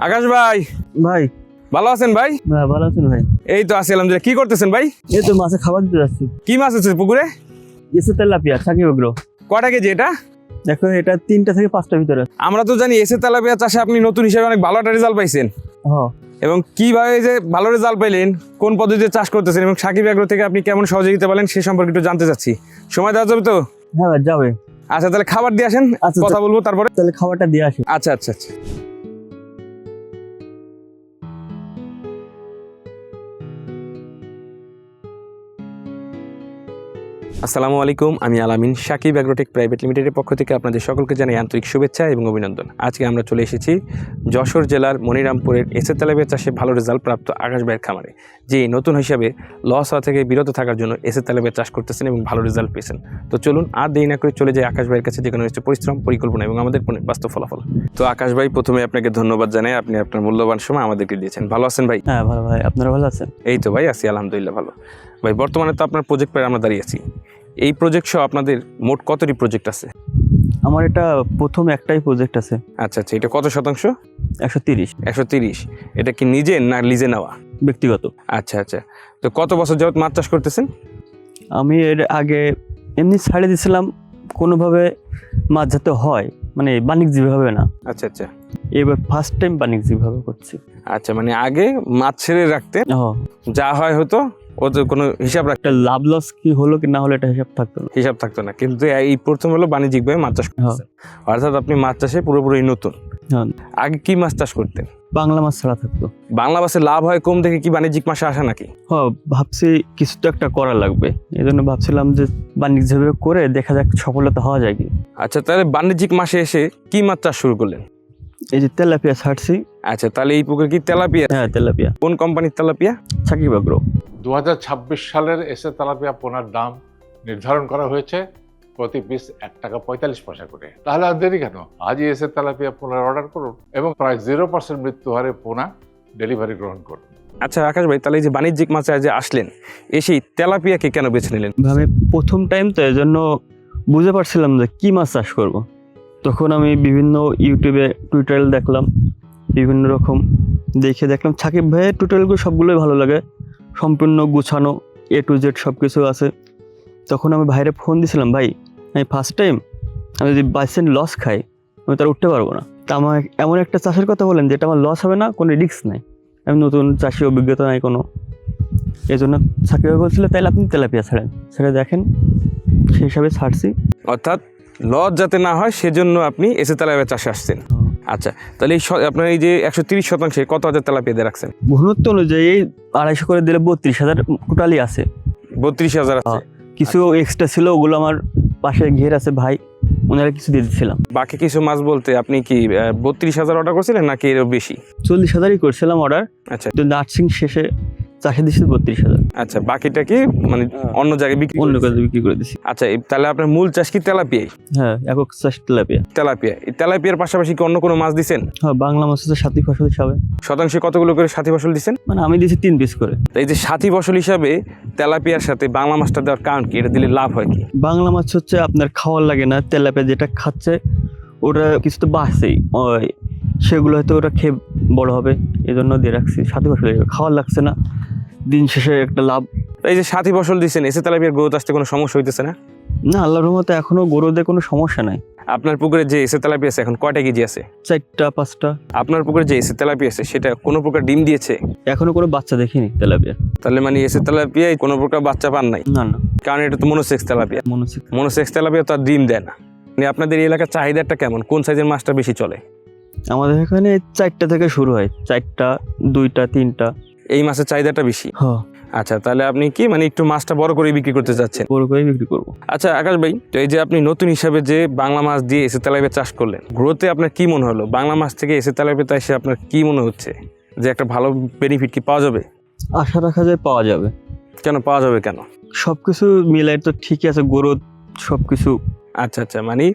আকাশ ভাই, ভাই ভালো আছেন ভাই? হ্যাঁ ভালো আছেন ভাই। এই তো আছি আলহামদুলিল্লাহ। কি করতেছেন ভাই? এই তো মাছে খাবার দিতে যাচ্ছি। কি মাছ আছে পুকুরে? এসে তেলাপিয়া চাকি ওগুলো। কয়টা কেজি এটা? দেখো এটা 3টা থেকে 5টার ভিতরে। আমরা তো জানি এসে তেলাপিয়া চাষে আপনি নতুন হিসেবে অনেক ভালো একটা রেজাল্ট পাইছেন, হ্যাঁ এবং কিভাবে যে ভালো রেজাল্ট পাইলেন, কোন পদ্ধতিতে চাষ করতেছেন এবং সাকিব এগ্রো থেকে আপনি কেমন সহযোগিতা পেলেন সে সম্পর্কে একটু জানতে চাচ্ছি। সময় দেওয়া যাবে তো? হ্যাঁ ভাই যাবে। আচ্ছা তাহলে খাবার দিয়ে আসেন, আচ্ছা, কথা বলবো তারপরে। তাহলে খাবারটা দিয়ে আসি। আচ্ছা আচ্ছা আচ্ছা। আসসালামু আলাইকুম, আমি আলামিন। সাকিব এগ্রোটেক প্রাইভেট লিমিটেডের পক্ষ থেকে আপনাদের সকলকে জানাই আন্তরিক শুভেচ্ছা এবং অভিনন্দন। আজকে আমরা চলে এসেছি যশোর জেলার মনিরামপুরের এসে তেলাপিয়া চাষে ভালো রেজাল্ট প্রাপ্ত আকাশ ভাইয়ের খামারে, যে নতুন হিসাবে লস হওয়া থেকে বিরত থাকার জন্য এসে তেলাপিয়া চাষ করতেছেন এবং ভালো রেজাল্ট পেয়েছেন। তো চলুন আর দেরি না করে চলে যাই আকাশ ভাইয়ের কাছে, যেখানে হচ্ছে পরিশ্রম, পরিকল্পনা এবং আমাদের বাস্তব ফলাফল। তো আকাশ ভাই, প্রথমে আপনাকে ধন্যবাদ জানাই, আপনি আপনার মূল্যবান সময় আমাদেরকে দিয়েছেন। ভালো আছেন ভাই? হ্যাঁ ভালো ভাই, আপনারা ভালো আছেন? এই তো ভাই আছি আলহামদুলিল্লাহ ভালো। ভাই বর্তমানে তো আপনার প্রজেক্ট পেয়ে আমরা দাঁড়িয়ে আছি। এই প্রজেক্ট সহ আপনাদের মোট কতটি প্রজেক্ট আছে? আমার এটা প্রথম একটাই প্রজেক্ট আছে। আচ্ছা আচ্ছা, এটা কত শতাংশ? 130 130। এটা কি নিজের না লিজে নেওয়া? ব্যক্তিগত। আচ্ছা আচ্ছা। তো কত বছর যাবত মাছ চাষ করতেছেন? আমি এর আগে এমনি ছাড়ে দিয়েছিলাম, কোনোভাবে মাছ যাতে হয়, মানে বাণিজ্যিকভাবে না। আচ্ছা আচ্ছা এবার ফার্স্ট টাইম বাণিজ্যিকভাবে করছি। আচ্ছা, মানে আগে মাছ ছেড়ে রাখতেন, যা হয় হতো, ও তো কোনো হিসাব রাখতে, একটা লাভ লস কি হলো কি না হলো এটা হিসাব থাকতো না। হিসাব থাকতো না, কিন্তু এই প্রথম হলো বাণিজ্যিকভাবে মাছ চাষ করতেছেন। অর্থাৎ আপনি মাছ চাষে পুরোপুরি নতুন। হ্যাঁ, আগে কি মাছ চাষ করতেন? বাংলা মাছ ছাড়া থাকতো। বাংলা মাছে লাভ হয় কম দেখে কি বাণিজ্যিক মাসে আসা নাকি? হ্যাঁ ভাবছি কিছু তো একটা করা লাগবে, এই জন্য ভাবছিলাম যে বাণিজ্যিকভাবে করে দেখা যাক সফলতা হওয়া যায় কি। আচ্ছা, তাহলে বাণিজ্যিক মাসে এসে কি মাছ চাষ শুরু করলেন? এই যে তেলাপিয়া ছাড়ছি। আচ্ছা, তাহলে এই পুকুর কি তেলাপিয়া? হ্যাঁ তেলাপিয়া। কোন কোম্পানির তেলাপিয়া? সাকিব এগ্রো। 2026 সালের এসে তেলাপিয়া পোনার দাম নির্ধারণ করা হয়েছে প্রতি পিস 1 টাকা 45 পয়সা করে। তাহলে আর দেরি কেন, আজই এসে তেলাপিয়া পোনার অর্ডার করুন এবং প্রায় 0% মৃত্যু হারে পোনা ডেলিভারি গ্রহণ করুন। আচ্ছা আকাশ ভাই, তাহলে এই যে বাণিজ্যিক মাছে যে আসলেন, এসেই তেলাপিয়াকে কেন বেছে নিলেন? আমি প্রথম টাইম তো এই জন্য বুঝতে পারছিলাম যে কি মাছ চাষ করব। তখন আমি বিভিন্ন ইউটিউবে টিউটোরিয়াল দেখলাম, বিভিন্ন রকম দেখলাম সাকিব ভাইয়ের টিউটোরিয়ালগুলো সবগুলোই ভালো লাগে, সম্পূর্ণ গুছানো, A to Z সব কিছু আছে। তখন আমি ভাইরে ফোন দিয়েছিলাম, ভাই আমি ফার্স্ট টাইম, আমি যদি বাইসেন্ট লস খাই আমি তার উঠতে পারবো না। তা আমার এমন একটা চাষের কথা বলেন যেটা আমার লস হবে না, কোনো রিস্ক নাই, আমি নতুন চাষি, অভিজ্ঞতা নাই কোনো। এই জন্য সাকিব ভাই বলছিল তাহলে আপনি তেলাপিয়া ছাড়েন, ছেড়ে দেখেন, সেই হিসাবে ছাড়ছি। অর্থাৎ লস যাতে না হয় সেজন্য আপনি এসে তেলাপিয়া চাষে আসছেন। আচ্ছা, তাহলে এই আপনার এই যে 130 শতাংশে কত হাজার তেলাপিয়া দিয়ে রাখছেন? ঘনত্ব অনুযায়ী 250 করে দিলে 32,000 টোটালি আছে। 32,000 আছে। কিছু এক্সট্রা ছিল, ওগুলো আমার পাশে ঘের আছে ভাই, ওনারা কিছু দিয়ে দিচ্ছিলাম। বাকি কিছু মাছ বলতে আপনি কি 32,000 অর্ডার করছিলেন নাকি এর বেশি? 40,000ই করছিলাম অর্ডার। আচ্ছা তো নার্সিং শেষে চাষে দিচ্ছি 32,000। আচ্ছা, বাকিটা কি মানে অন্য জায়গায় বিক্রি? অন্য কাজে বিক্রি করে দিচ্ছি। আচ্ছা, তাহলে আপনার মূল চাষ কি তেলাপিয়াই? হ্যাঁ একক চাষ তেলাপিয়া। তেলাপিয়া। এই তেলাপিয়ার পাশাপাশি কি অন্য কোনো মাছ দিছেন? হ্যাঁ বাংলা মাছ হচ্ছে সাথী ফসল হিসাবে। শতাংশে কতগুলো করে সাথী ফসল দিচ্ছেন? মানে আমি দিচ্ছি 3 পিস করে। এই যে সাথী ফসল হিসাবে তেলাপিয়ার সাথে বাংলা মাছটা দেওয়ার কারণ কি? এটা দিলে লাভ হয় কি? বাংলা মাছ হচ্ছে আপনার খাওয়ার লাগে না, তেলাপিয়া যেটা খাচ্ছে ওটা কিছু তো বাঁচছেই, সেগুলো হয়তো ওটা খেয়ে বড় হবে, এই জন্য দিয়ে রাখছি। সাথী ফসল হিসেবে খাওয়ার লাগছে না, দিন শেষে একটা লাভ। এই যে সাথী ফসল দিচ্ছেন, এসে তেলাপিয়ার গ্রোথ আসতে কোনো সমস্যা হইতেছে না? না আল্লাহর রহমতে এখনো গরুদের কোনো সমস্যা নাই। আপনার পুকুরে যে এসে তেলাপিয়া আছে এখন কয়টা কেজি আছে? 4টা 5টা। আপনার পুকুরে যে এসে তেলাপিয়া আছে সেটা কোনো প্রকার ডিম দিয়েছে? এখনো কোনো বাচ্চা দেখিনি তেলাপিয়া। তাহলে মানে এসে তেলাপিয়ায় কোনো প্রকার বাচ্চা পান নাই? না না, কারণ এটা তো মনোসেক্স তেলাপিয়া। মনোসেক্স তেলাপিয়া তো আর ডিম দেয় না। মানে আপনাদের এই এলাকার চাহিদাটা কেমন? কোন সাইজের মাছটা বেশি চলে? আমাদের এখানে 4টা থেকে শুরু হয়, 4টা 2টা 3টা। এই মাছের চাহিদাটা বেশি? হ্যাঁ। আচ্ছা, তাহলে আপনি কি মানে একটু মাছটা বড় করে বিক্রি করতে চাচ্ছেন? বড় করে বিক্রি করবো। আচ্ছা আকাশ ভাই, তো এই যে আপনি নতুন হিসাবে যে বাংলা মাছ দিয়ে এসে তেলাপিয়া চাষ করলেন, গ্রোথে আপনার কি মনে হলো? বাংলা মাছ থেকে এসে তেলাপিয়াতে এসে আপনার কি মনে হচ্ছে যে একটা ভালো বেনিফিট কি পাওয়া যাবে? আশা রাখা যায় পাওয়া যাবে। কেন পাওয়া যাবে কেন? সবকিছু মিলাই তো ঠিকই আছে, গ্রোথ সবকিছু। আচ্ছা আচ্ছা, মানে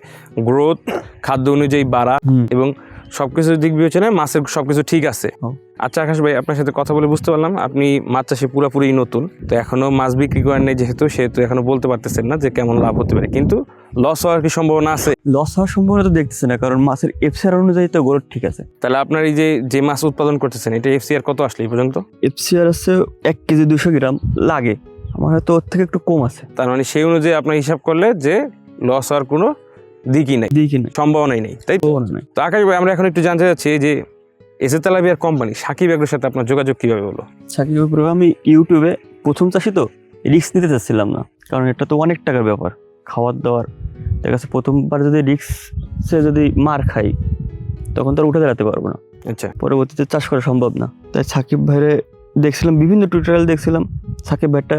গ্রোথ, খাদ্য অনুযায়ী বাড়া এবং সবকিছুর দিক বিবেচনায় মাছের সবকিছু ঠিক আছে। হ্যাঁ। আচ্ছা আকাশ ভাই, আপনার সাথে কথা বলে বুঝতে পারলাম আপনি মাছ চাষে পুরোপুরি নতুন, তো এখনো মাছ বিক্রি করেন নাই সেহেতু এখনো বলতে পারতেছেন না যে কেমন লাভ হতে পারে, কিন্তু লস হওয়ার কি সম্ভাবনা আছে? লস হওয়ার সম্ভাবনা তো দেখতেছি না, কারণ মাছের এফসিআর অনুযায়ী তো গ্রোথ ঠিক আছে। তাহলে আপনার এই যে মাছ উৎপাদন করতেছেন এটা এফসিআর কত আসলে এই পর্যন্ত? এফসিআর আছে 1 কেজি 200 গ্রাম লাগে, আমার হয়তো ওর থেকে একটু কম আছে। তার মানে সেই অনুযায়ী আপনার হিসাব করলে যে লস হওয়ার কোনো দিকই নাই, দিই কিনা সম্ভাবনাই নেই, তাই তো? নাই। তো আকাশ ভাই, আমরা এখন একটু জানতে চাচ্ছি যে এসএ তেলাপিয়ার কোম্পানি সাকিব এগ্রোর সাথে আপনার যোগাযোগ কিভাবে হলো? সাকিব ব্রো, আমি ইউটিউবে প্রথম চাষি তো রিস্ক নিতে চাচ্ছিলাম না, কারণ এটা তো অনেক টাকার ব্যাপার, খাওয়ার দাওয়ার। দেখা যাচ্ছে প্রথমবার যদি রিস্কে যদি মার খাই তখন তো আর উঠে দাঁড়াতে পারবো না, আচ্ছা, পরবর্তীতে চাষ করা সম্ভব না। তাই সাকিব ভাইরে দেখছিলাম, বিভিন্ন টিউটোরিয়াল দেখছিলাম, সাকিব ভাইটা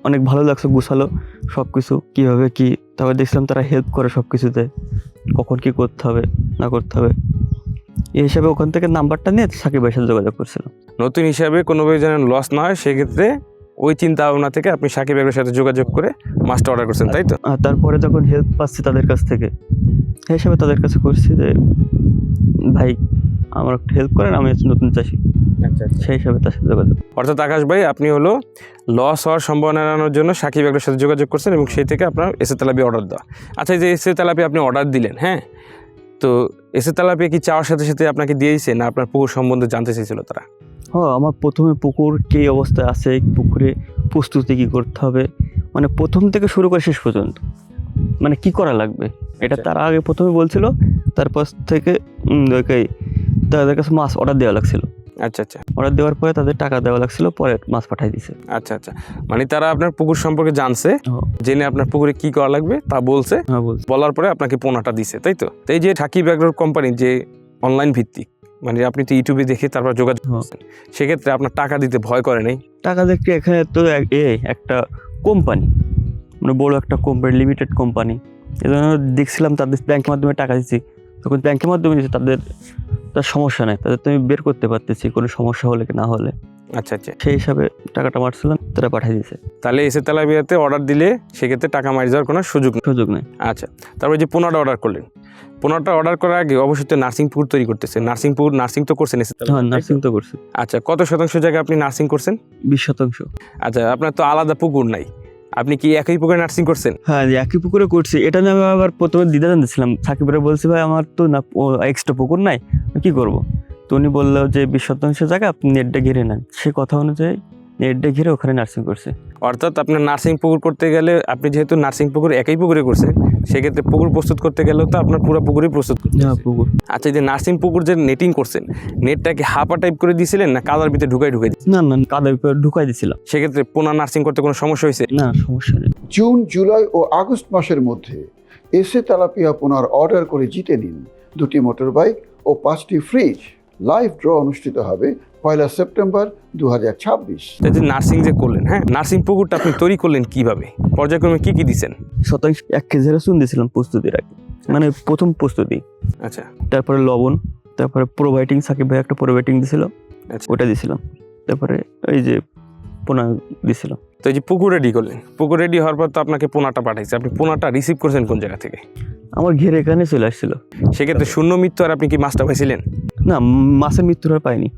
অনেক ভালো লাগছে, গুছালো সব কিছু কীভাবে কী। তারপর দেখছিলাম তারা হেল্প করে সব কিছুতে, কখন কী করতে হবে না করতে হবে। এই হিসাবে ওখান থেকে নাম্বারটা নিয়ে সাকিব ভাইয়ের সাথে যোগাযোগ করছিলাম। নতুন হিসাবে কোনোভাবে যেন লস না হয় সেক্ষেত্রে ওই চিন্তা ভাবনা থেকে আপনি সাকিব এগ্রোর সাথে যোগাযোগ করে মাছটা অর্ডার করছেন, তাই তো? আর তারপরে যখন হেল্প পাচ্ছি তাদের কাছ থেকে, সেই হিসাবে তাদের কাছে করছি যে ভাই আমার একটু হেল্প করেন, আমি হচ্ছে নতুন চাষি, সেই হিসাবে তার সাথে যোগাযোগ। অর্থাৎ আকাশ ভাই, আপনি হলো লস হওয়ার সম্ভাবনা এড়ানোর জন্য সাকিব এগ্রোর সাথে যোগাযোগ করছেন এবং সেই থেকে আপনার এসএ তেলাপিয়া অর্ডার দেওয়া। আচ্ছা, এই যে এসএ তেলাপিয়া আপনি অর্ডার দিলেন, হ্যাঁ, তো এসএ তেলাপিয়া কি চাওয়ার সাথে সাথে আপনাকে দিয়ে দিয়েছে না আপনার পুকুর সম্বন্ধে জানতে চেয়েছিল তারা? হ্যাঁ, আমার প্রথমে পুকুর কী অবস্থায় আছে, পুকুরে প্রস্তুতি কী করতে হবে, মানে প্রথম থেকে শুরু করে শেষ পর্যন্ত মানে কি করা লাগবে এটা তারা আগে প্রথমে বলছিল। তারপর থেকে তাদের কাছে মাছ অর্ডার দেওয়া লাগছিল। আচ্ছা আচ্ছা, অর্ডার দেওয়ার পরে তাদের টাকা দেওয়া লাগছিল, পরে মাছ পাঠাই দিছে। আচ্ছা আচ্ছা, মানে তারা আপনার পুকুর সম্পর্কে জানছে, হ্যাঁ। জেনে আপনার পুকুরে কি করা লাগবে তা বলছে, হ্যাঁ বলছে। বলার পরে আপনাকে পোনাটা দিছে, তাই তো? তো এই যে সাকিব এগ্রোর কোম্পানি যে অনলাইন ভিত্তিক, মানে আপনি তো ইউটিউবে দেখে তারপর যোগাযোগ করছেন, সেক্ষেত্রে আপনার টাকা দিতে ভয় করে নেই? টাকা দেখতে এখানে তো একটা কোম্পানি, মানে বড় একটা কোম্পানি, লিমিটেড কোম্পানি, এই জন্য দেখছিলাম তাদের ব্যাংকের মাধ্যমে টাকা দিচ্ছি, তখন ব্যাংকের মাধ্যমে দিচ্ছে, তার সমস্যা নেই, তাদের তুমি বের করতে পারতেছি কোনো সমস্যা হলে কি না হলে। আচ্ছা আচ্ছা, সেই হিসাবে টাকাটা মারছিলাম, তারা পাঠিয়ে দিয়েছে। তাহলে এসএ তেলাপিয়াতে অর্ডার দিলে সেক্ষেত্রে টাকা মারি যাওয়ার কোনো সুযোগ নেই। আচ্ছা, তারপরে যে পোনাটা অর্ডার করলেন, পোনাটা অর্ডার করার আগে অবশ্যই তো নার্সিং পুকুর তৈরি করতেছে, নার্সিং তো করছেন এসএ তেলাপিয়া? হ্যাঁ, নার্সিং তো করছি। আচ্ছা, কত শতাংশ জায়গায় আপনি নার্সিং করছেন? 20%। আচ্ছা, আপনার তো আলাদা পুকুর নাই, আপনি কি একই পুকুরে নার্সিং করছেন? হ্যাঁ, একই পুকুরে করছি। এটা নিয়ে আমি আবার প্রথমে দ্বিধা জানতেছিলাম, সাকিবরে বলছি ভাই আমার তো না এক্সট্রা পুকুর নাই, কি করব? তো উনি বললো যে 20% জায়গা আপনি নেটটা ঘিরে নেন। সে কথা অনুযায়ী নেটটা ঘিরে ওখানে নার্সিং করছে। অর্থাৎ আপনার নার্সিং পুকুর করতে গেলে, আপনি যেহেতু নার্সিং পুকুর একই পুকুরে করছেন, সেক্ষেত্রে পুকুর প্রস্তুত করতে গেলেও তো আপনার পুরো পুকুরই প্রস্তুত করতে হ্যাঁ, হবে। পুকুর। আচ্ছা, এই যে নার্সিং পুকুর যে নেটিং করছেন, নেটটাকে হাফা টাইপ করে দিয়েছিলেন না কাদার ভিতরে ঢুকাই দিয়েছিলেন? না, কাদার উপর ঢুকাই দিছিলাম। সেক্ষেত্রে পোনা নার্সিং করতে কোনো সমস্যা হয়েছে? না, সমস্যা নেই। জুন, জুলাই ও আগস্ট মাসের মধ্যে এসএ তেলাপিয়া পোনার অর্ডার করে জিতে নিন 2টি মোটর বাইক ও 5টি ফ্রিজ। লাইভ ড্র অনুষ্ঠিত হবে 1 সেপ্টেম্বর 2026। এই যে নার্সিং যে করলেন, হ্যাঁ, নার্সিং পুকুরটা আপনি তৈরি করলেন কিভাবে, পর্যায়ক্রমে কি কি দিচ্ছেন? 1 কেজি চুন দিয়েছিলাম প্রস্তুতির আগে, মানে প্রথম প্রস্তুতি। আচ্ছা, তারপরে লবণ, তারপরে প্রোবায়োটিক, সাকিব ভাই একটা প্রোবায়োটিক দিছিল, আচ্ছা, ওটা দিছিলাম। তারপরে এই যে পোনা দিছিলাম। তো এই যে পুকুর রেডি করলেন, পুকুর রেডি হওয়ার পর তো আপনাকে পোনাটা পাঠাইছে, আপনি পোনাটা রিসিভ করছেন কোন জায়গা থেকে? আমার ঘের এখানে চলে আসছিল। সেক্ষেত্রে শূন্য মৃত্যু আর আপনি কি মাছটা পাইছিলেন? না, মাছের মৃত্যুর আর পাইনি।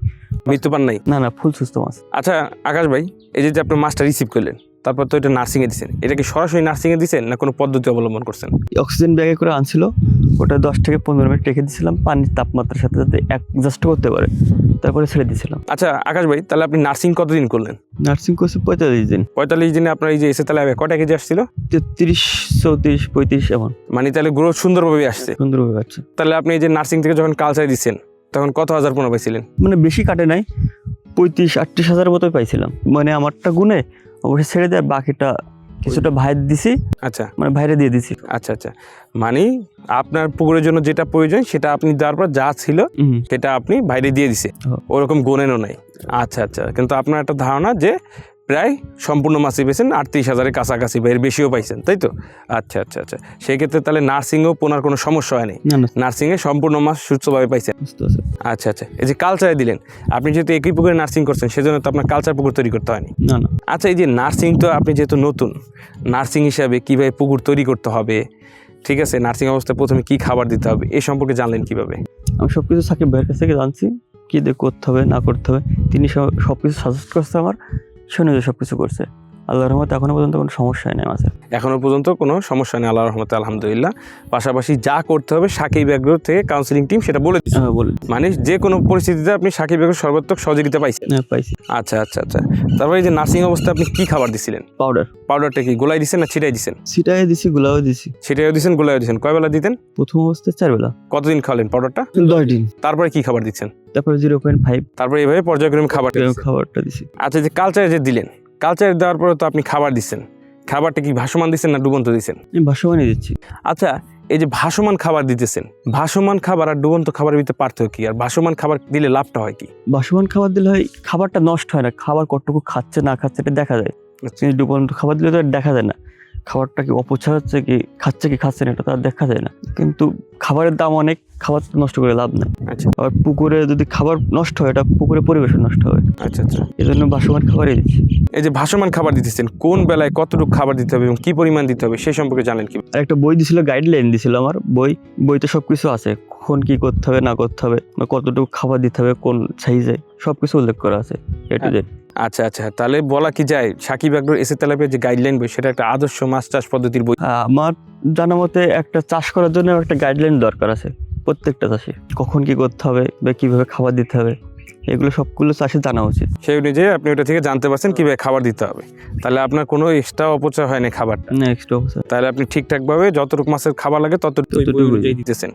মৃত্যু পান নাই? না, ফুল সুস্থ মাছ। আচ্ছা আকাশ ভাই, এই যে আপনি মাছটা রিসিভ করলেন, তারপর তো এটা নার্সিংয়ে দিচ্ছেন, এটা কি সরাসরি নার্সিংয়ে দিচ্ছেন না কোনো পদ্ধতি অবলম্বন করছেন? অক্সিজেন ব্যাগে করে আনছিল, ওটা 10 থেকে 15 মিনিট রেখে দিয়েছিলাম পানির তাপমাত্রার সাথে যাতে অ্যাডজাস্ট করতে পারে, তারপরে ছেড়ে দিয়েছিলাম। আচ্ছা আকাশ ভাই, তাহলে আপনি নার্সিং কতদিন করলেন? নার্সিং করছে 45 দিন। 45 দিনে আপনার এই যে এসে তাহলে কটা কেজি আসছিল? 33, 34, 35 এমন। মানে তাহলে গ্রোথ সুন্দরভাবে আসছে। সুন্দরভাবে আছে। তাহলে আপনি এই যে নার্সিং থেকে যখন কালচার দিচ্ছেন তখন কত হাজার পোনা পাইছিলেন? মানে বেশি কাটে নাই, 35-38 হাজার মতোই পাইছিলাম। মানে আমারটা গুনে অবশ্যই ছেড়ে দেয়, বাকিটা কিছুটা ভাইরে দিছি। আচ্ছা, মানে ভাইরে দিয়ে দিছি। আচ্ছা আচ্ছা, মানে আপনার পুকুরের জন্য যেটা প্রয়োজন সেটা আপনি দেওয়ার পর যা ছিল সেটা আপনি বাইরে দিয়ে দিছে, ওরকম গোনেনও নাই। আচ্ছা আচ্ছা, কিন্তু আপনার একটা ধারণা যে প্রায় সম্পূর্ণ মাছই পেয়েছেন, 38,000-এর কাছাকাছি বা এর বেশিও পাইছেন, তাই তো? আচ্ছা আচ্ছা আচ্ছা, সেই ক্ষেত্রে তাহলে নার্সিংয়েও পোনার কোনো সমস্যা হয়নি? না, নার্সিংয়ে সম্পূর্ণ মাছ সুস্থভাবে পাইছেন। আচ্ছা আচ্ছা, এই যে কালচারে দিলেন, আপনি যেহেতু একই পুকুরে নার্সিং করছেন সেজন্য তো আপনার কালচার পুকুর তৈরি করতে হয়নি? না। আচ্ছা, এই যে নার্সিং তো আপনি যেহেতু নতুন, নার্সিং হিসাবে কীভাবে পুকুর তৈরি করতে হবে, ঠিক আছে, নার্সিং অবস্থায় প্রথমে কি খাবার দিতে হবে এই সম্পর্কে জানলেন কিভাবে? আমি সব কিছু সাকিব ভাইয়ের কাছ থেকে জানছি, কী দিয়ে করতে হবে না করতে হবে। তিনি সব কিছু সাজেস্ট করছে আমার, শুনে যে সব কিছু করছে। আল্লাহর রহমতে এখনো পর্যন্ত কোনো সমস্যাই নেই মাছের। এখনো পর্যন্ত কোনো সমস্যা নেই আল্লাহর রহমতে, আলহামদুলিল্লাহ। পাশাপাশি যা করতে হবে সাকিব এগ্রো থেকে কাউন্সিলিং টিম সেটা বলে দিচ্ছে। হ্যাঁ বলি, মানে যে কোনো পরিস্থিতিতে আপনি সাকিব এগ্রোর সর্বাত্মক সহযোগিতা পাইছেন। হ্যাঁ পাইছি। আচ্ছা আচ্ছা আচ্ছা। তারপরে এই যে নার্সিং অবস্থায় আপনি কি খাবার দিছিলেন? পাউডার পাউডারটা কি গোলাই দিছেন না ছিটাই দিছেন? ছিটাই দিছি, গুলাও দিছি। ছিটাইও দিছেন, গোলাইও দিছেন। কয় বেলা দিতেন? প্রথম অবস্থায় 4 বেলা। কতদিন খাওয়ালেন পাউডারটা? 10 দিন। তারপরে কি খাবার দিচ্ছেন? তারপরে 0.5 তারপরে এইভাবে পর্যায়ক্রমে খাবার দিচ্ছেন। খাবারটা দিছি। আচ্ছা, যে কালচারে যে দিলেন, কালচার দেওয়ার পরে তো আপনি খাবার দিচ্ছেন, খাবারটা কি ভাসমান দিচ্ছেন না ডুবন্ত দিচ্ছেন? আমি ভাসমানই দিচ্ছি। আচ্ছা, এই যে ভাসমান খাবার দিতেছেন, ভাসমান খাবার আর ডুবন্ত খাবারের ভিতরে পার্থক্য কি? আর ভাসমান খাবার দিলে লাভটা হয় কি? ভাসমান খাবার দিলে হয় খাবারটা নষ্ট হয় না, খাবার কতটুকু খাচ্ছে না খাচ্ছে এটা দেখা যায়। কিন্তু ডুবন্ত খাবার দিলে তো আর দেখা যায় না, খাবারটা কি অপচয় হচ্ছে কি খাচ্ছে না এটা তো আর দেখা যায় না। কিন্তু খাবারের দাম অনেক, খাবার নষ্ট করে লাভ নেই। আচ্ছা আবার পুকুরে যদি খাবার নষ্ট হয়, এটা পুকুরে পরিবেশন নষ্ট হবে। আচ্ছা আচ্ছা। এই জন্য ভাসমান খাবারই দিচ্ছি। এই যে ভাসমান খাবার দিতেছেন, কোন বেলায় কতটুকু খাবার দিতে হবে এবং কি পরিমাণ দিতে হবে সেই সম্পর্কে জানেন কি? আর একটা বই দিছিল, গাইডলাইন দিছিল আমার বইতে সবকিছু আছে, কখন কি করতে হবে না করতে হবে, বা কতটুকু খাবার দিতে হবে, কোন সাইজে, সবকিছু উল্লেখ করা আছে এ টু জেড। আচ্ছা আচ্ছা, তাহলে বলা কি যায় সাকিব এগ্রোর এসে তেলাপিয়ার যে গাইডলাইন বই সেটা একটা আদর্শ মাছ চাষ পদ্ধতির বই? আমার জানা মতে একটা চাষ করার জন্য একটা গাইডলাইন দরকার আছে প্রত্যেকটা চাষে, কখন কি করতে হবে বা কিভাবে খাবার দিতে হবে, এগুলো সবগুলো চাষে জানা উচিত। সেই অনুযায়ী আপনি ওটা থেকে জানতে পারছেন কিভাবে খাবার দিতে হবে। তাহলে আপনার কোনো এক্সট্রা অপচয় হয় না খাবারটা। নেক্সট অবস্থা তাহলে আপনি ঠিকঠাকভাবে যতটুকু মাছের খাবার লাগে ততটুকু ততটুকুই অনুযায়ী দিতেছেন।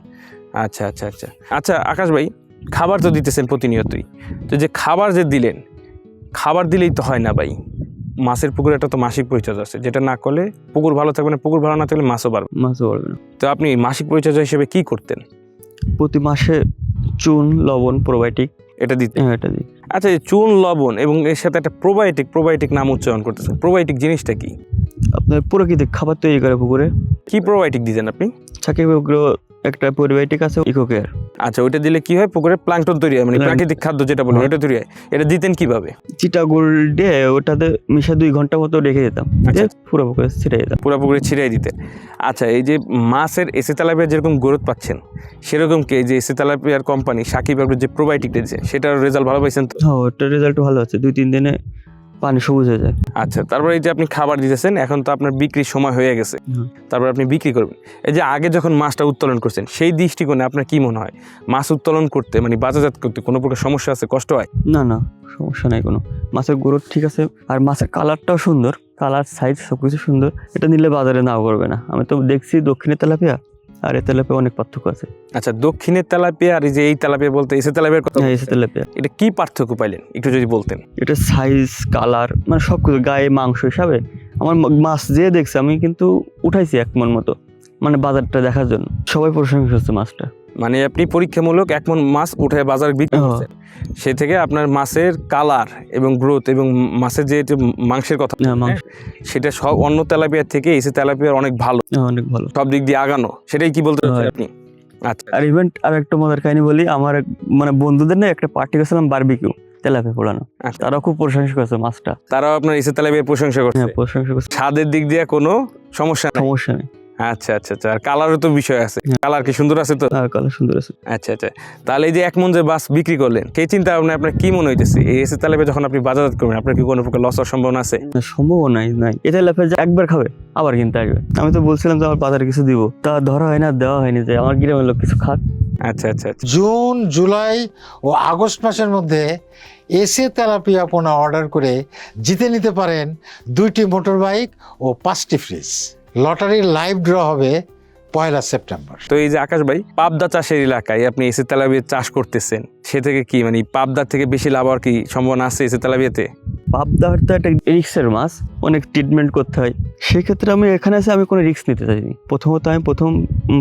আচ্ছা আচ্ছা আচ্ছা আচ্ছা। আকাশ ভাই, খাবার তো দিতেছেন প্রতিনিয়তই, তো যে খাবার যে দিলেন, খাবার দিলেই তো হয় না ভাই। মাছের পুকুরে একটা তো মাসিক পরিচর্যা আছে, যেটা না করলে পুকুর ভালো থাকবে না, পুকুর ভালো না থাকলে মাছও বাড়বে। মাছও পারবে না। তো আপনি মাসিক পরিচর্যা হিসেবে কি করতেন? প্রতি মাসে চুন, লবণ, প্রোবায়োটিক এটা দিতে? এটা দিই। আচ্ছা, এই চুন, লবণ এবং এর সাথে একটা প্রোবায়োটিক নাম উচ্চারণ করতেছেন, প্রোবায়োটিক জিনিসটা কি? আপনার প্রাকৃতিক খাবার তৈরি করে পুকুরে। কি প্রোবায়োটিক দিতেন আপনি? সাকিব এগ্রো একটা প্রোবায়োটিক আছে, ইকো কেয়ার। আচ্ছা, ওইটা দিলে কি হয়? পুকুরে প্লাঙ্কটন তৈরি হয়, মানে প্রাকৃতিক খাদ্য যেটা বলুন ওটা তৈরি হয়। এটা দিতেন কিভাবে? চিটাগুড় দিয়ে ওটাতে মিশে 2 ঘন্টা মতো রেখে দিতাম, আচ্ছা। পুরো পুকুরে ছিটাই দিতাম। পুরো পুকুরে ছিটাই দিতেন। আচ্ছা, এই যে মাছের এসে তেলাপিয়া যেরকম গ্রোথ পাচ্ছেন, সেরকম কি এই যে এসে তেলাপিয়ার কোম্পানি সাকিব এগ্রো যে প্রোবায়োটিক দিয়েছে সেটার রেজাল্ট ভালো পাইছেন তো? হ্যাঁ, ওটার রেজাল্ট ভালো আছে, 2-3 দিনে পানি সবুজ হয়ে যায়। আচ্ছা, তারপরে এই যে আপনি খাবার দিতেছেন, এখন তো আপনার বিক্রির সময় হয়ে গেছে, তারপর আপনি বিক্রি করবেন। এই যে আগে যখন মাছটা উত্তোলন করছেন, সেই দৃষ্টিকোণে আপনার কি মনে হয় মাছ উত্তোলন করতে, মানে বাজারজাত করতে কোনো প্রকার সমস্যা আছে, কষ্ট হয়? না না, সমস্যা নাই কোনো। মাছের গ্রোথ ঠিক আছে, আর মাছের কালারটাও সুন্দর, কালার সাইজ সবকিছু সুন্দর। এটা নিলে বাজারে নাও করবে না। আমি তো দেখছি দক্ষিণের তেলাপিয়া আর এই তেলাপিয়া অনেক পার্থক্য আছে। আচ্ছা, দক্ষিণের তেলাপিয়া আর এই যে এই তেলাপিয়া বলতে এসে তেলাপিয়ার কথা হ্যাঁ, এই বলছেন। তেলাপিয়া এটা কি পার্থক্য পাইলেন একটু যদি বলতেন? এটা সাইজ, কালার, মানে সব কিছু, গায়ে মাংস হিসাবে আমার মাছ যে দেখছে, আমি কিন্তু উঠাইছি 1 মণ মতো, মানে বাজারটা দেখার জন্য। সবাই প্রশংসা করছে মাছটা। মানে আপনি পরীক্ষামূলক 1 মণ মাছ উঠে বাজারে বিক্রি করছেন, সে থেকে আপনার মাছের কালার এবং গ্রোথ এবং মাছের যে মাংসের কথা, মাংস সেটা সব অন্য তেলাপিয়ার থেকে এসে তেলাপিয়ার অনেক ভালো, অনেক ভালো, সব দিক দিয়ে আগানো, সেটাই কি বলতে চাচ্ছেন আপনি? আচ্ছা। আর ইভেন্ট আর একটা মজার কাহিনী বলি, আমার মানে বন্ধুদের না একটা পার্টি করেছিলাম, বারবিকিউ, তেলাপিয়া পোড়ানো। আচ্ছা। তারা খুব প্রশংসা করছে মাছটা। তারাও আপনার এসে তেলাপিয়ার প্রশংসা করছে? হ্যাঁ, প্রশংসা করছে, স্বাদের দিক দিয়ে কোনো সমস্যা নেই? সমস্যা নেই। আচ্ছা আচ্ছা আচ্ছা। আর কালারও তো বিষয় আছে, কালার কি সুন্দর আছে তো? হ্যাঁ, কালার সুন্দর আছে। আচ্ছা আচ্ছা। তাহলে এই যে 1 মণ যে মাছ বিক্রি করলেন, সেই চিন্তা ভাবনা আপনার কি মনে হইতেছে? এই এসে তেলাপিয়া যখন আপনি বাজারজাত করবেন, আপনার কি কোনো প্রকার লস হওয়ার সম্ভাবনা আছে? সম্ভাবনা নাই। এটা তেলাপিয়া যে একবার খাবে আবার কিনতে আসবে। আমি তো বলছিলাম যে আমার বাজারে কিছু দিব, তা ধরা হয় না, দেওয়া হয়নি, যে আমার গ্রামের লোক কিছু খাক। আচ্ছা আচ্ছা আচ্ছা। জুন, জুলাই ও আগস্ট মাসের মধ্যে এসে তেলাপিয়া পোনা অর্ডার করে জিতে নিতে পারেন 2টি মোটর বাইক ও 5টি ফ্রিজ। লটারির লাইভ ড্র হবে 1 সেপ্টেম্বর। তো এই যে আকাশ ভাই, পাবদা চাষের এলাকায় আপনি এসে তেলাপিয়া চাষ করতেছেন, সে থেকে কি মানে পাবদার থেকে বেশি লাভ হওয়ার কি সম্ভাবনা আছে এসে তেলাপিয়াতে? পাবদার তো একটা রিক্সের মাছ, অনেক ট্রিটমেন্ট করতে হয়। সেক্ষেত্রে আমি এখানে এসে আমি কোনো রিস্ক নিতে চাইনি। প্রথমত আমি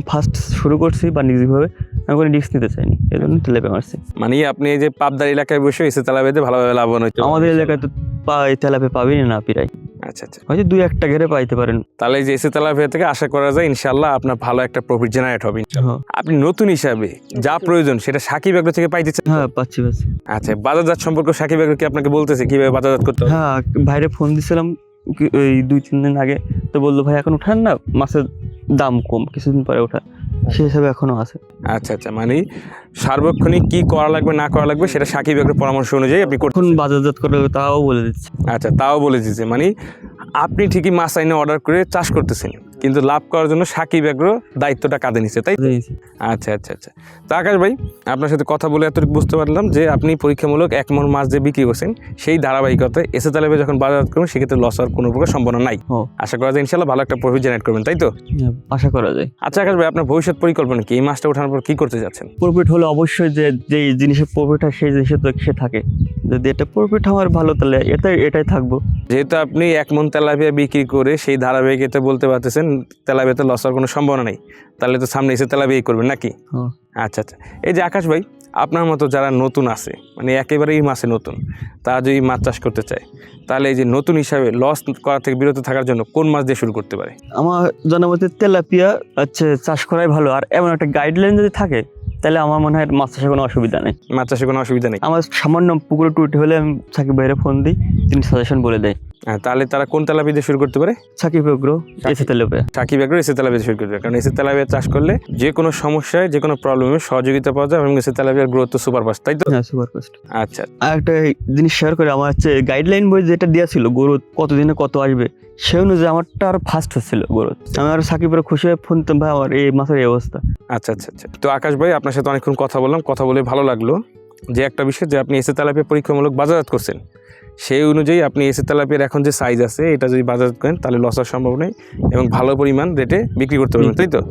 ফার্স্ট শুরু করছি বাণিজ্যিকভাবে, আমি কোনো রিস্ক নিতে চাইনি, এই জন্য তেলাপিয়া মারছি। মানে আপনি এই যে পাবদার এলাকায় বসে এসে তেলাপিয়াতে ভালোভাবে লাভবান হচ্ছে? আমাদের এলাকায় তো তেলাপিয়া পাবেই না প্রায়, আচ্ছা আচ্ছা। হয়তো 2-1টা ঘেরে পাইতে পারেন। তাহলে এই যে এসে তেলাপিয়া থেকে আশা করা যায় ইনশাআল্লাহ আপনার ভালো একটা প্রফিট জেনারেট হবে। হ্যাঁ, আপনি নতুন হিসাবে যা প্রয়োজন সেটা সাকিব এগ্রো থেকে পাইতেছেন? হ্যাঁ, পাচ্ছি। আচ্ছা, বাজারজাত সম্পর্কে সাকিব এগ্রো কি আপনাকে বলতেছে কিভাবে বাজারজাত করতে হবে? হ্যাঁ, ভাইরে ফোন দিছিলাম এই 2-3 দিন আগে, তো বললো ভাই এখন উঠান না, মাছের দাম কম, কিছুদিন পরে ওঠা, সেই হিসাবে এখনো আছে। আচ্ছা আচ্ছা, মানে সার্বক্ষণিক কি করা লাগবে না করা লাগবে সেটা সাকিব এগ্রোর পরামর্শ অনুযায়ী আপনি করছেন। এখন বাজারজাত করে তাও বলে দিচ্ছে। আচ্ছা, তাও বলে দিয়েছে, মানে আপনি ঠিকই মাছ আইনে অর্ডার করে চাষ করতেছেন, কিন্তু লাভ করার জন্য সাকিব এগ্রো দায়িত্বটা কাঁধে নিচ্ছে, তাই তো? আচ্ছা আচ্ছা আচ্ছা। তো আকাশ ভাই, আপনার সাথে কথা বলে এতটুকু বুঝতে পারলাম যে আপনি পরীক্ষামূলক 1 মণ মাছ যে বিক্রি করছেন সেই ধারাবাহিকতায় এসে তালেবে যখন বাজারজাত করবেন সেক্ষেত্রে লস হওয়ার কোনো প্রকার সম্ভাবনা নাই। আশা করা যায় ইনশাল্লাহ ভালো একটা প্রফিট জেনারেট করবেন, তাই তো? আশা করা যায়। আচ্ছা আকাশ ভাই, আপনার ভবিষ্যৎ পরিকল্পনা কি? এই মাছটা ওঠানোর পর কি করতে যাচ্ছেন? প্রফিট হলে অবশ্যই যে জিনিসের প্রফিট হয় সেই জিনিসে তো সে থাকে, যদি এটা প্রফিট আমার ভালো তাহলে এটাই থাকবো। যেহেতু আপনি 1 মণ তেলাপিয়া বিক্রি করে সেই ধারাবাহিকতা বলতে পারতেছেন তেলাপিয়াতে লস হওয়ার কোনো সম্ভাবনা নেই, তাহলে তো সামনে এসে তেলাপিয়াই করবেন নাকি? আচ্ছা আচ্ছা। এই যে আকাশ ভাই, আপনার মতো যারা নতুন আছে, মানে একেবারেই মাছে নতুন, তারা যদি মাছ চাষ করতে চায়, তাহলে এই যে নতুন হিসাবে লস করা থেকে বিরত থাকার জন্য কোন মাছ দিয়ে শুরু করতে পারে? আমার জানা মতে তেলাপিয়া চাষ করাই ভালো, আর এমন একটা গাইডলাইন যদি থাকে তাহলে আমার মনে হয় মাছ চাষে কোনো অসুবিধা নেই। মাছ চাষে কোনো অসুবিধা নেই। আমার সামান্য পুকুরে টুটি হলে আমি সাকিব ভাইয়ের ফোন দিই, তিনি সাজেশন বলে দেয়। তাহলে তারা কোন তেলাপিয়া দিয়ে শুরু করতে পারে? সাকিব এগ্রো, এসে তেলাপিয়া। সাকিব এগ্রো এসে তেলাপিয়া শুরু করতে পারে, কারণ এসে তেলাপিয়া চাষ করলে যে কোনো সমস্যায় যে কোনো প্রবলেমে সহযোগিতা পাওয়া যায় এবং এসে তেলাপিয়ার গ্রোথ তো সুপার ফাস্ট, তাই তো? হ্যাঁ, সুপার ফাস্ট। আচ্ছা। আর একটা জিনিস শেয়ার করে, আমার গাইডলাইন বই যেটা দেওয়া ছিল গ্রোথ কতদিনে কত আসবে, সে অনুযায়ী আমারটা আর ফাস্ট হচ্ছিল গ্রোথ। আমি আর সাকিবের খুশি হয়ে ফোন দিতাম, ভাই আমার এই মাসের এই অবস্থা। আচ্ছা আচ্ছা আচ্ছা। তো আকাশ ভাই, আপনার সাথে অনেকক্ষণ কথা বললাম, কথা বলে ভালো লাগলো যে একটা বিষয় যে আপনি এসে তেলাপিয়া পরীক্ষামূলক বাজারজাত করছেন, সেই অনুযায়ী আপনি এসে তেলাপিয়ার এখন যে সাইজ আছে এটা যদি বাজারজাত করেন তাহলে লস হওয়ার সম্ভব নেই এবং ভালো পরিমাণ রেটে বিক্রি করতে পারবেন, তাই তো?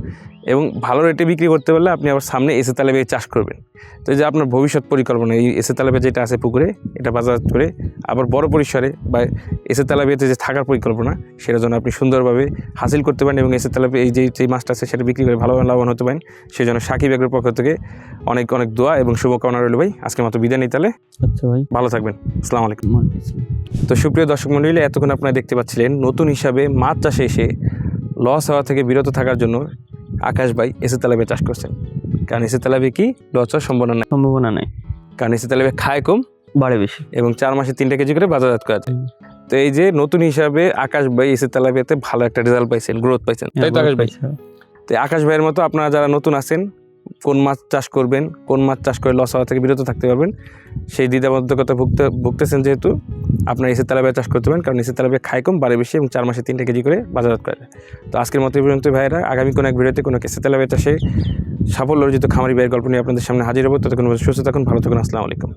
এবং ভালো রেটে বিক্রি করতে পারলে আপনি আবার সামনে এসে তেলাপিয়া চাষ করবেন। তো এই যে আপনার ভবিষ্যৎ পরিকল্পনা, এই এসে তেলাপিয়া যেটা আছে পুকুরে এটা বাজারজাত করে আবার বড় পরিসরে বা এসে তেলাপিয়াতে যে থাকার পরিকল্পনা, সেটার জন্য আপনি সুন্দরভাবে হাসিল করতে পারেন এবং এসে তেলাপিয়া এই যে মাছটা আছে সেটা বিক্রি করে ভালোভাবে লাভবান হতে পারেন। সেই জন্য সাকিব এগ্রোর পক্ষ থেকে অনেক অনেক দোয়া এবং শুভকামনা রইল ভাই। আজকে মতো বিদায় নিই তাহলে। আচ্ছা ভাই, ভালো থাকবেন। আসসালামু আলাইকুম। তো সুপ্রিয় দর্শক মণ্ডলী, এতক্ষণ আপনারা দেখতে পাচ্ছিলেন নতুন হিসাবে মাছ চাষে এসে লস হওয়া থেকে বিরত থাকার জন্য আকাশ ভাই এসে তেলাপিয়া চাষ করছেন। কারণ এসে তেলাপিয়া কি লস হওয়ার সম্ভাবনা নেই, কারণ এসে তেলাপিয়া খায় কম, বাড়ে বেশি এবং 4 মাসে 3টা কেজি করে বাজারজাত করা যায়। তো এই যে নতুন হিসাবে আকাশ ভাই এসে তেলাপিয়াতে ভালো একটা রেজাল্ট পাইছেন, গ্রোথ পাইছেন, তাই তো আকাশ ভাই? তো আকাশ ভাইয়ের মতো আপনারা যারা নতুন আছেন, কোন মাছ চাষ করবেন, কোন মাছ চাষ করে লস হওয়া থেকে বিরত থাকতে পারবেন, সেই দ্বিধাবদ্ধকতা ভুগতেছেন, যেহেতু আপনার এসে তেলাপিয়া চাষ করতে পারেন, কারণ এসে তেলাপিয়া খায় কম, বাড়ে বেশি এবং 4 মাসে 3টা কেজি করে বাজারজাত করা যায়। তো আজকের মতো এই পর্যন্ত ভাইয়েরা, আগামী কোনো এক ভিডিওতে কোনো এসে তেলাপিয়া চাষে সাফল্য অর্জিত খামারি ভাইয়ের গল্প নিয়ে আপনাদের সামনে হাজির হবো। ততক্ষণ সুস্থ থাকুন, ভালো থাকুন। আসসালামু আলাইকুম।